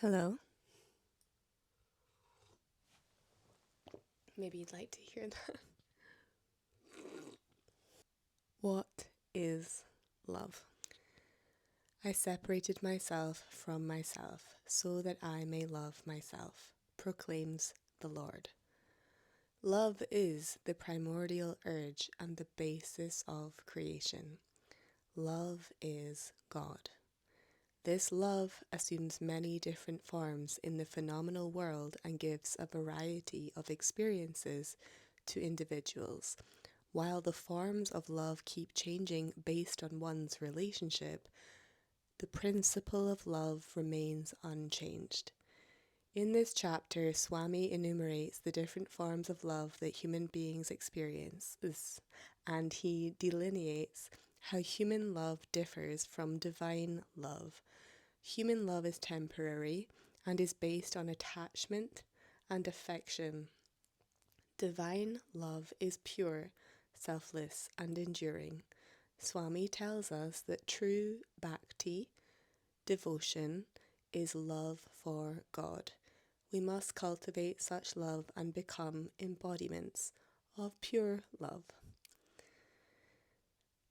Hello. Maybe you'd like to hear that. What is love? I separated myself from myself so that I may love myself, proclaims the Lord. Love is the primordial urge and the basis of creation. Love is God. This love assumes many different forms in the phenomenal world and gives a variety of experiences to individuals. While the forms of love keep changing based on one's relationship, the principle of love remains unchanged. In this chapter, Swami enumerates the different forms of love that human beings experience, and he delineates how human love differs from divine love. Human love is temporary and is based on attachment and affection. Divine love is pure, selfless, and enduring. Swami tells us that true bhakti, devotion, is love for God. We must cultivate such love and become embodiments of pure love.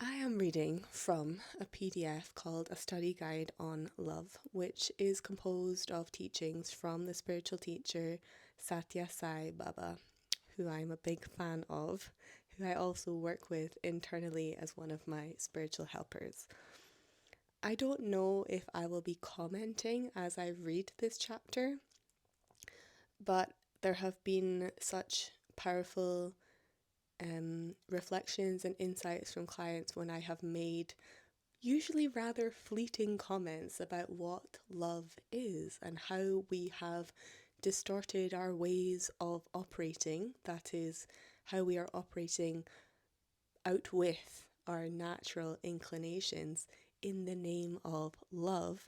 I am reading from a PDF called A Study Guide on Love, which is composed of teachings from the spiritual teacher Satya Sai Baba, who I'm a big fan of, who I also work with internally as one of my spiritual helpers. I don't know if I will be commenting as I read this chapter, but there have been such powerful reflections and insights from clients when I have made usually rather fleeting comments about what love is and how we have distorted our ways of operating. That is, how we are operating out with our natural inclinations in the name of love,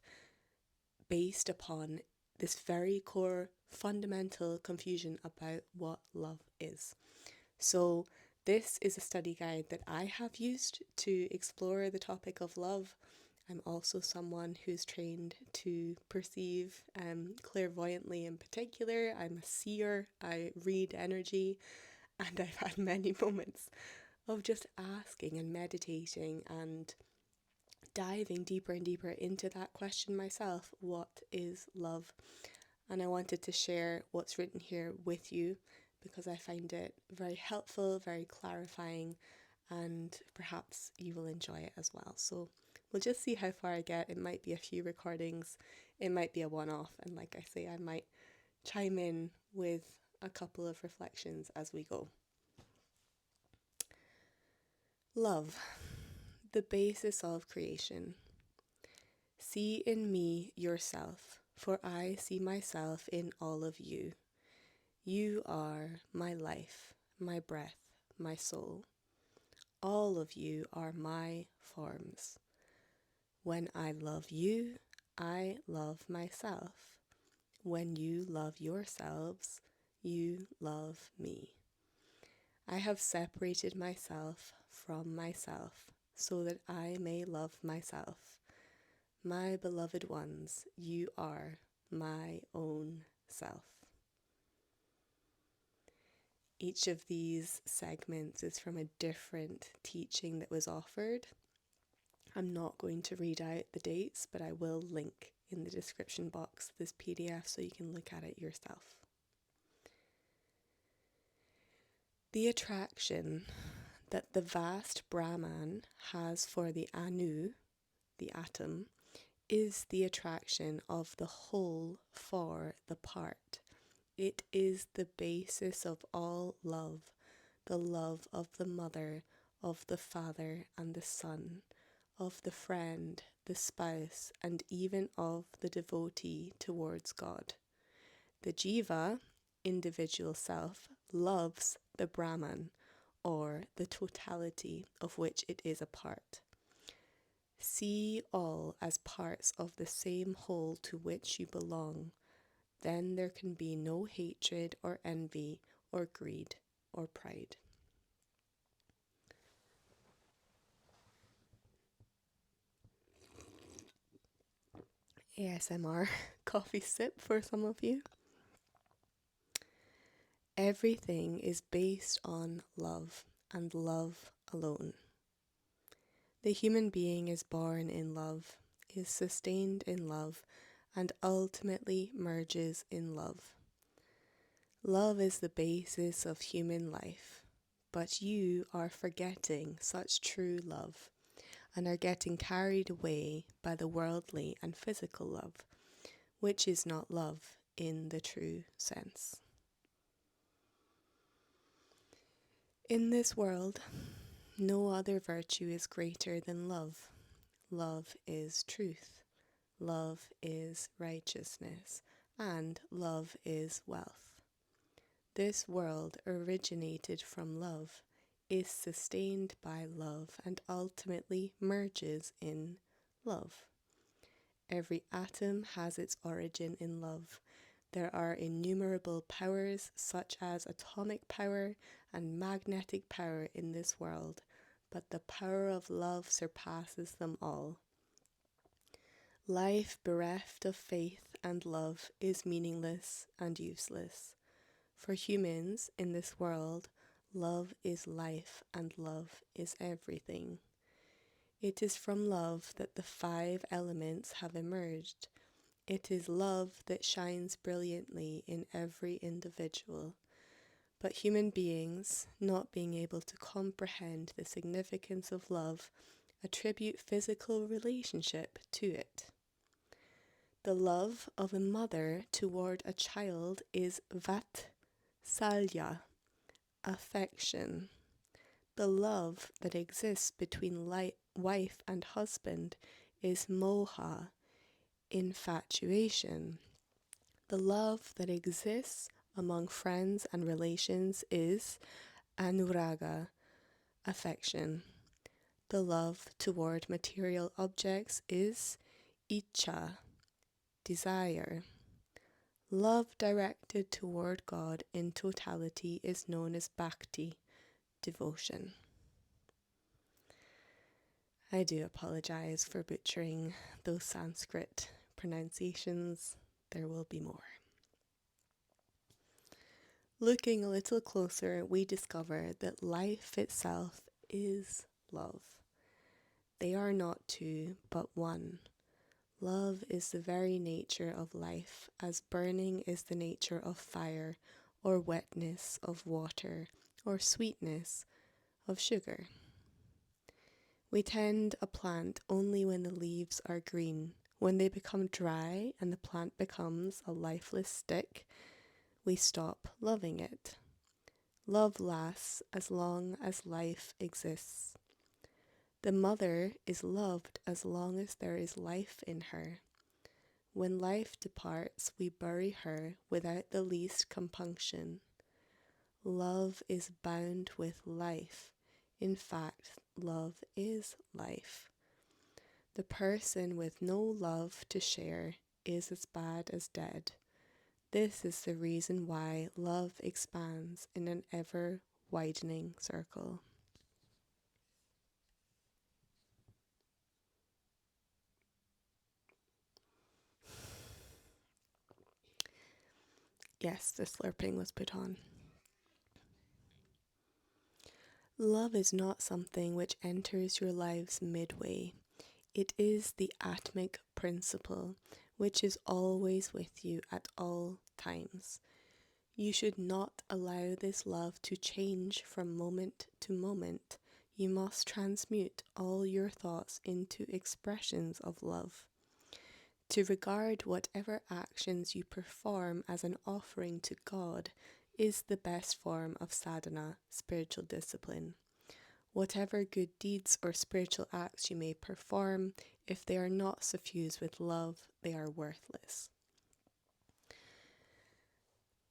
based upon this very core fundamental confusion about what love is. So this is a study guide that I have used to explore the topic of love. I'm also someone who's trained to perceive clairvoyantly in particular. I'm a seer, I read energy, and I've had many moments of just asking and meditating and diving deeper and deeper into that question myself. What is love? And I wanted to share what's written here with you because I find it very helpful, very clarifying, and perhaps you will enjoy it as well. So we'll just see how far I get. It might be a few recordings, it might be a one-off, and like I say, I might chime in with a couple of reflections as we go. Love, the basis of creation. See in me yourself, for I see myself in all of you. You are my life, my breath, my soul. All of you are my forms. When I love you, I love myself. When you love yourselves, you love me. I have separated myself from myself so that I may love myself. My beloved ones, you are my own self. Each of these segments is from a different teaching that was offered. I'm not going to read out the dates, but I will link in the description box this PDF so you can look at it yourself. The attraction that the vast Brahman has for the Anu, the atom, is the attraction of the whole for the part. It is the basis of all love, the love of the mother, of the father and the son, of the friend, the spouse, and even of the devotee towards God. The jiva, individual self, loves the Brahman, or the totality of which it is a part. See all as parts of the same whole to which you belong. Then there can be no hatred or envy or greed or pride. ASMR coffee sip for some of you. Everything is based on love and love alone. The human being is born in love, is sustained in love, and ultimately merges in love. Love is the basis of human life, but you are forgetting such true love and are getting carried away by the worldly and physical love, which is not love in the true sense. In this world, no other virtue is greater than love. Love is truth. Love is righteousness. And love is wealth. This world originated from love, is sustained by love, and ultimately merges in love. Every atom has its origin in love. There are innumerable powers, such as atomic power and magnetic power in this world, but the power of love surpasses them all. Life bereft of faith and love is meaningless and useless. For humans in this world, love is life and love is everything. It is from love that the 5 elements have emerged. It is love that shines brilliantly in every individual. But human beings, not being able to comprehend the significance of love, attribute physical relationship to it. The love of a mother toward a child is vatsalya, affection. The love that exists between wife and husband is moha, infatuation. The love that exists among friends and relations is anuraga, affection. The love toward material objects is icha, desire. Love directed toward God in totality is known as bhakti, devotion. I do apologize for butchering those Sanskrit pronunciations. There will be more. Looking a little closer, we discover that life itself is love. They are not two, but one. Love is the very nature of life, as burning is the nature of fire, or wetness of water, or sweetness of sugar. We tend a plant only when the leaves are green. When they become dry and the plant becomes a lifeless stick, we stop loving it. Love lasts as long as life exists. The mother is loved as long as there is life in her. When life departs, we bury her without the least compunction. Love is bound with life. In fact, love is life. The person with no love to share is as bad as dead. This is the reason why love expands in an ever-widening circle. Yes, the slurping was put on. Love is not something which enters your lives midway. It is the atomic principle which is always with you at all times. You should not allow this love to change from moment to moment. You must transmute all your thoughts into expressions of love. To regard whatever actions you perform as an offering to God is the best form of sadhana, spiritual discipline. Whatever good deeds or spiritual acts you may perform, if they are not suffused with love, they are worthless.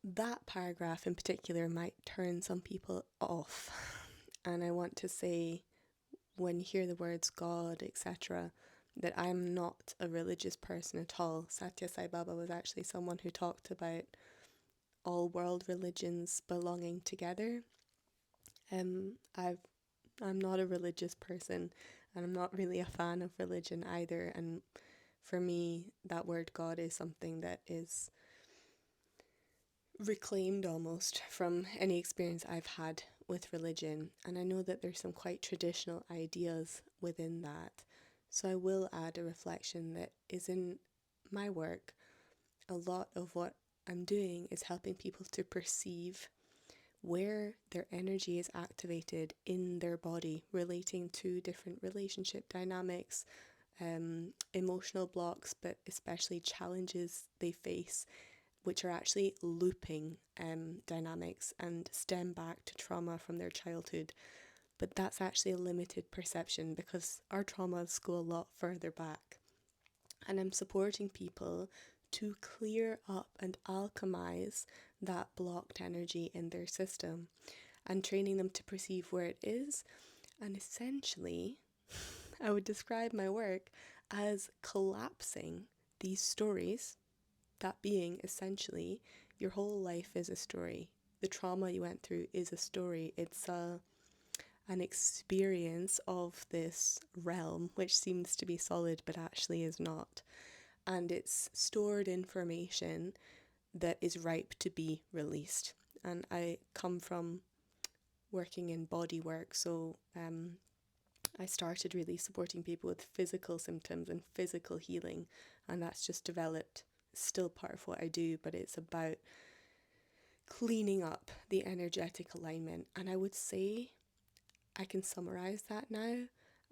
That paragraph in particular might turn some people off. And I want to say, when you hear the words God, etc., that I'm not a religious person at all. Satya Sai Baba was actually someone who talked about all world religions belonging together. I'm not a religious person, and I'm not really a fan of religion either. And For me, that word God is something that is reclaimed almost from any experience I've had with religion. And I know that there's some quite traditional ideas within that. So I will add a reflection that is in my work. A lot of what I'm doing is helping people to perceive where their energy is activated in their body, relating to different relationship dynamics, emotional blocks, but especially challenges they face, which are actually looping dynamics and stem back to trauma from their childhood. But that's actually a limited perception because our traumas go a lot further back. And I'm supporting people to clear up and alchemize that blocked energy in their system and training them to perceive where it is. And essentially, I would describe my work as collapsing these stories, that being essentially your whole life is a story. The trauma you went through is a story. It's an experience of this realm, which seems to be solid but actually is not. And it's stored information that is ripe to be released. And I come from working in body work, so I started really supporting people with physical symptoms and physical healing, and that's just developed, still part of what I do, but it's about cleaning up the energetic alignment. And I would say I can summarize that now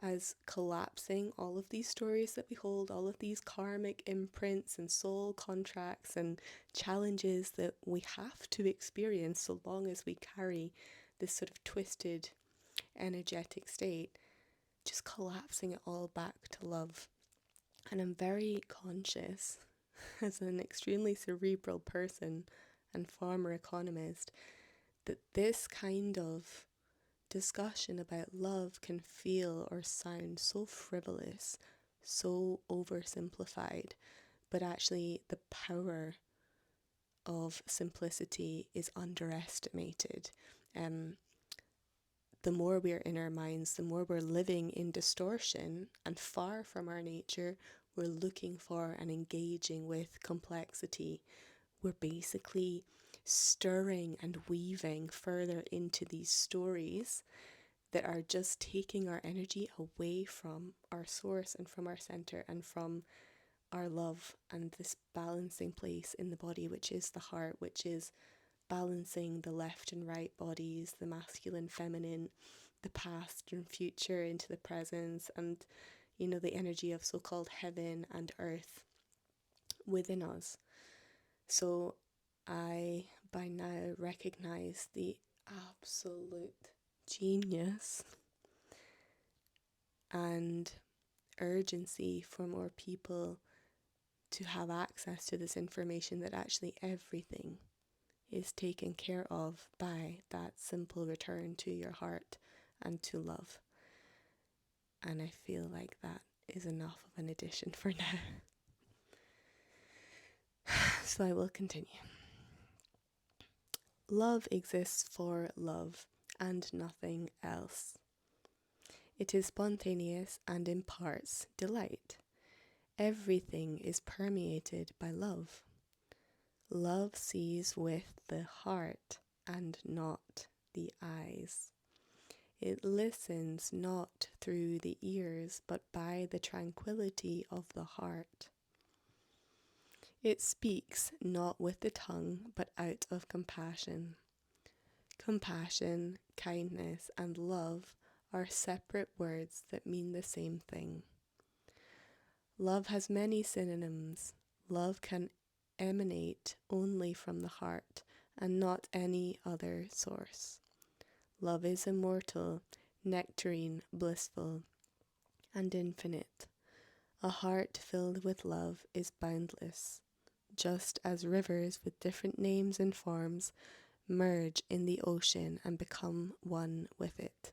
as collapsing all of these stories that we hold, all of these karmic imprints and soul contracts and challenges that we have to experience so long as we carry this sort of twisted energetic state, just collapsing it all back to love. And I'm very conscious as an extremely cerebral person and former economist that this kind of discussion about love can feel or sound so frivolous, so oversimplified, but actually the power of simplicity is underestimated. The more we're in our minds, the more we're living in distortion and far from our nature, we're looking for and engaging with complexity. We're basically stirring and weaving further into these stories that are just taking our energy away from our source and from our center and from our love and this balancing place in the body, which is the heart, which is balancing the left and right bodies, the masculine, feminine, the past and future into the present, and the energy of so-called heaven and earth within us. So I by now recognize the absolute genius and urgency for more people to have access to this information, that actually everything is taken care of by that simple return to your heart and to love. And I feel like that is enough of an addition for now. So I will continue. Love exists for love and nothing else. It is spontaneous and imparts delight. Everything is permeated by love. Love sees with the heart and not the eyes. It listens not through the ears, but by the tranquility of the heart. It speaks not with the tongue, but out of compassion. Compassion, kindness, and love are separate words that mean the same thing. Love has many synonyms. Love can emanate only from the heart and not any other source. Love is immortal, nectarine, blissful, and infinite. A heart filled with love is boundless, just as rivers with different names and forms merge in the ocean and become one with it.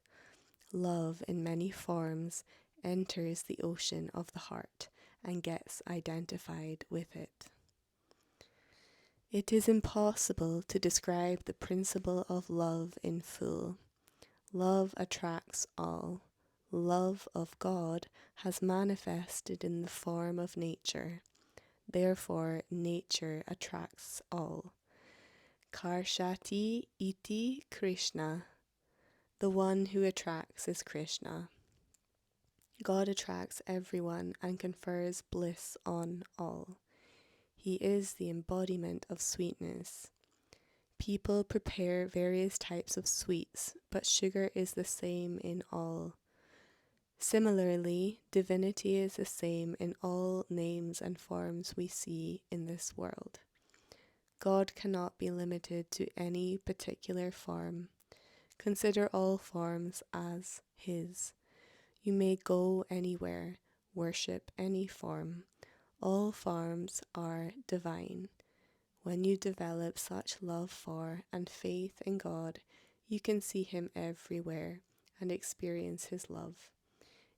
Love in many forms enters the ocean of the heart and gets identified with it. It is impossible to describe the principle of love in full. Love attracts all. love of God has manifested in the form of nature. Therefore, nature attracts all. Karshati iti Krishna. The one who attracts is Krishna. God attracts everyone and confers bliss on all. He is the embodiment of sweetness. People prepare various types of sweets, but sugar is the same in all. Similarly, divinity is the same in all names and forms we see in this world. God cannot be limited to any particular form. Consider all forms as His. You may go anywhere, worship any form. All forms are divine. When you develop such love for and faith in God, you can see Him everywhere and experience His love.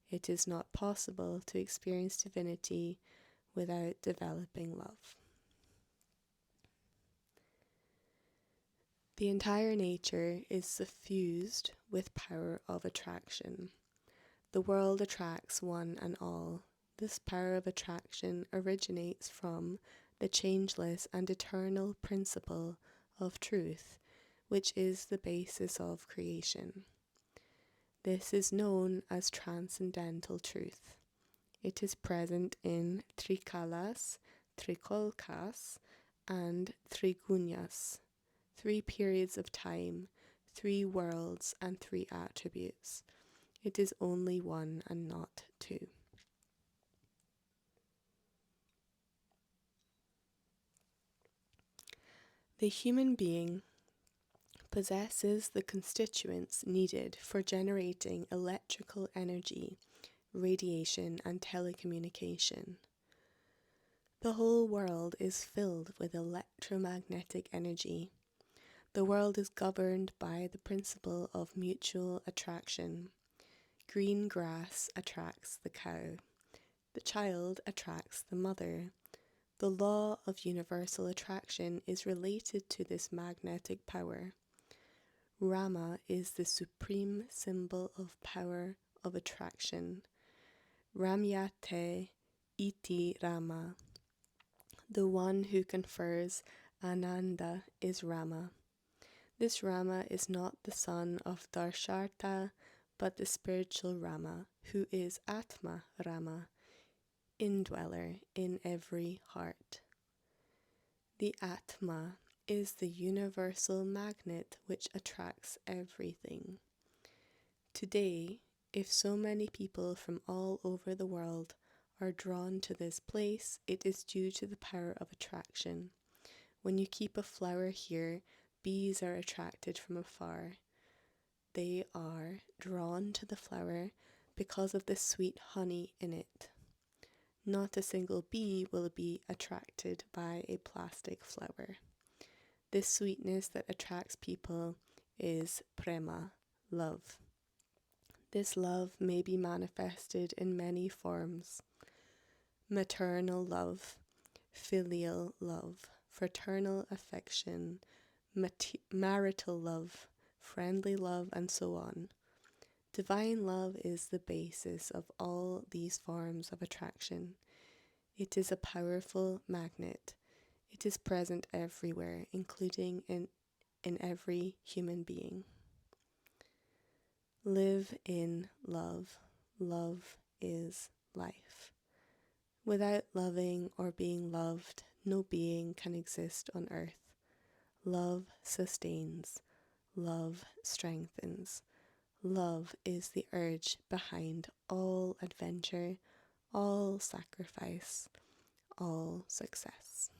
It is not possible to experience divinity without developing love. The entire nature is suffused with power of attraction. The world attracts one and all. This power of attraction originates from the changeless and eternal principle of truth, which is the basis of creation. This is known as transcendental truth. It is present in Trikalas, Trikolkas, and Trigunyas, 3 periods of time, 3 worlds, and 3 attributes. It is only one and not two. The human being possesses the constituents needed for generating electrical energy, radiation, and telecommunication. The whole world is filled with electromagnetic energy. The world is governed by the principle of mutual attraction. Green grass attracts the cow. The child attracts the mother. The law of universal attraction is related to this magnetic power. Rama is the supreme symbol of power of attraction. Ramyate iti Rama. The one who confers Ananda is Rama. This Rama is not the son of Darshartha, but the spiritual Rama, who is Atma Rama, indweller in every heart. The Atma is the universal magnet which attracts everything. Today, if so many people from all over the world are drawn to this place, it is due to the power of attraction. When you keep a flower here, bees are attracted from afar. They are drawn to the flower because of the sweet honey in it. Not a single bee will be attracted by a plastic flower. This sweetness that attracts people is prema, love. This love may be manifested in many forms: maternal love, filial love, fraternal affection, marital love, friendly love, and so on. Divine love is the basis of all these forms of attraction. It is a powerful magnet. It is present everywhere, including in every human being. Live in love. Love is life. Without loving or being loved, no being can exist on earth. Love sustains. Love strengthens. Love is the urge behind all adventure, all sacrifice, all success.